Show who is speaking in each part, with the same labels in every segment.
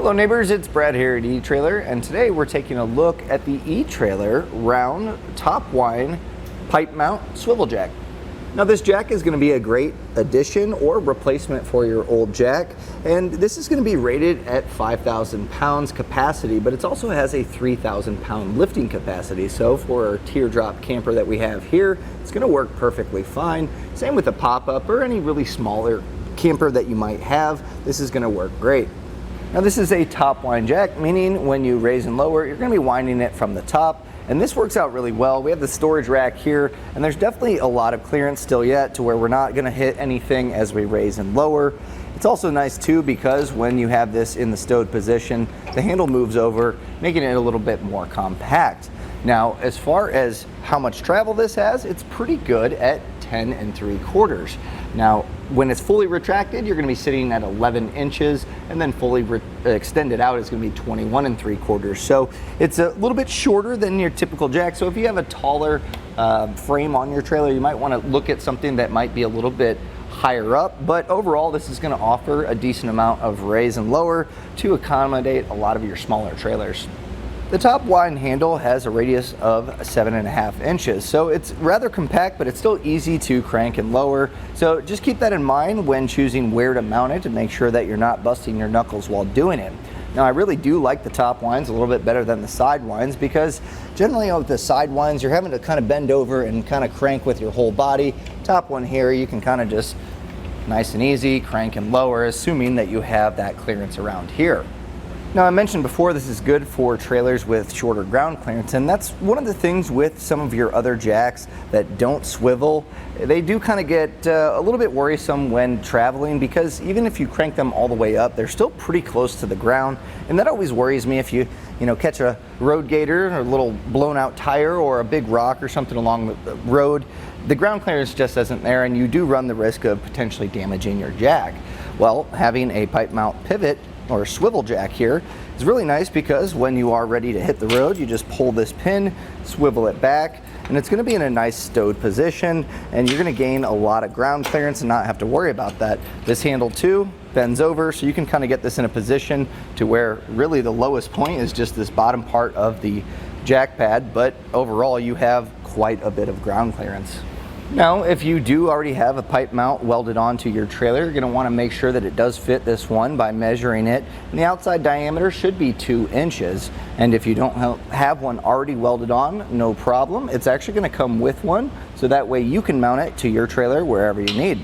Speaker 1: Hello neighbors, it's Brad here at eTrailer, and today we're taking a look at the eTrailer round Topwind pipe mount swivel jack. Now this jack is going to be a great addition or replacement for your old jack, and this is going to be rated at 5,000 pounds capacity, but it also has a 3,000 pound lifting capacity. So for our teardrop camper that we have here, it's going to work perfectly fine. Same with a pop-up or any really smaller camper that you might have, this is going to work great. Now this is a top wind jack, meaning when you raise and lower, you're going to be winding it from the top, and this works out really well. We have the storage rack here, and there's definitely a lot of clearance still yet to where we're not going to hit anything as we raise and lower. It's also nice too because when you have this in the stowed position, the handle moves over, making it a little bit more compact. Now, as far as how much travel this has, it's pretty good at 10 3/4. Now, when it's fully retracted, you're going to be sitting at 11 inches, and then fully extended out is going to be 21 3/4. So it's a little bit shorter than your typical jack. So if you have a taller frame on your trailer, you might want to look at something that might be a little bit higher up, but overall this is going to offer a decent amount of raise and lower to accommodate a lot of your smaller trailers. The top wind handle has a radius of 7.5 inches, so it's rather compact, but it's still easy to crank and lower. So just keep that in mind when choosing where to mount it to make sure that you're not busting your knuckles while doing it. Now I really do like the top winds a little bit better than the side winds because generally with the side winds you're having to kind of bend over and kind of crank with your whole body. Top one here you can kind of just nice and easy crank and lower, assuming that you have that clearance around here. Now I mentioned before this is good for trailers with shorter ground clearance, and that's one of the things with some of your other jacks that don't swivel. They do kind of get a little bit worrisome when traveling because even if you crank them all the way up, they're still pretty close to the ground, and that always worries me if you catch a road gator or a little blown out tire or a big rock or something along the road. The ground clearance just isn't there, and you do run the risk of potentially damaging your jack. Well, having a pipe mount pivot or swivel jack here is really nice because when you are ready to hit the road, you just pull this pin, swivel it back, and it's going to be in a nice stowed position, and you're going to gain a lot of ground clearance and not have to worry about that. This handle too bends over, so you can kind of get this in a position to where really the lowest point is just this bottom part of the jack pad, but overall you have quite a bit of ground clearance. Now, if you do already have a pipe mount welded onto your trailer, you're going to want to make sure that it does fit this one by measuring it. And the outside diameter should be 2 inches. And if you don't have one already welded on, no problem. It's actually going to come with one, so that way you can mount it to your trailer wherever you need.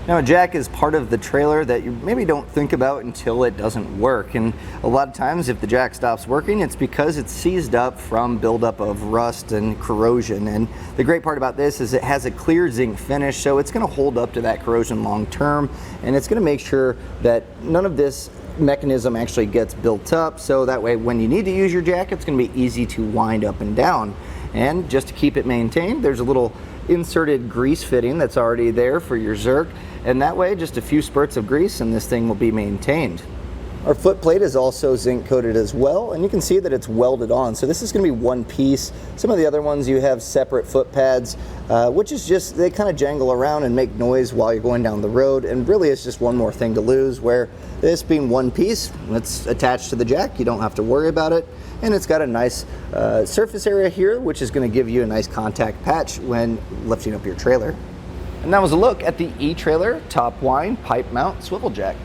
Speaker 1: Now a jack is part of the trailer that you maybe don't think about until it doesn't work, and a lot of times if the jack stops working, it's because it's seized up from buildup of rust and corrosion. And the great part about this is it has a clear zinc finish, so it's going to hold up to that corrosion long term, and it's going to make sure that none of this mechanism actually gets built up, so that way when you need to use your jack, it's going to be easy to wind up and down. And just to keep it maintained, there's a little inserted grease fitting that's already there for your Zerk, and that way just a few spurts of grease and this thing will be maintained. Our footplate is also zinc coated as well, and you can see that it's welded on, so this is going to be one piece. Some of the other ones you have separate foot pads, which is just they kind of jangle around and make noise while you're going down the road, and really it's just one more thing to lose, where this being one piece, it's attached to the jack, you don't have to worry about it, and it's got a nice surface area here, which is going to give you a nice contact patch when lifting up your trailer. And that was a look at the eTrailer Topwind pipe mount swivel jack.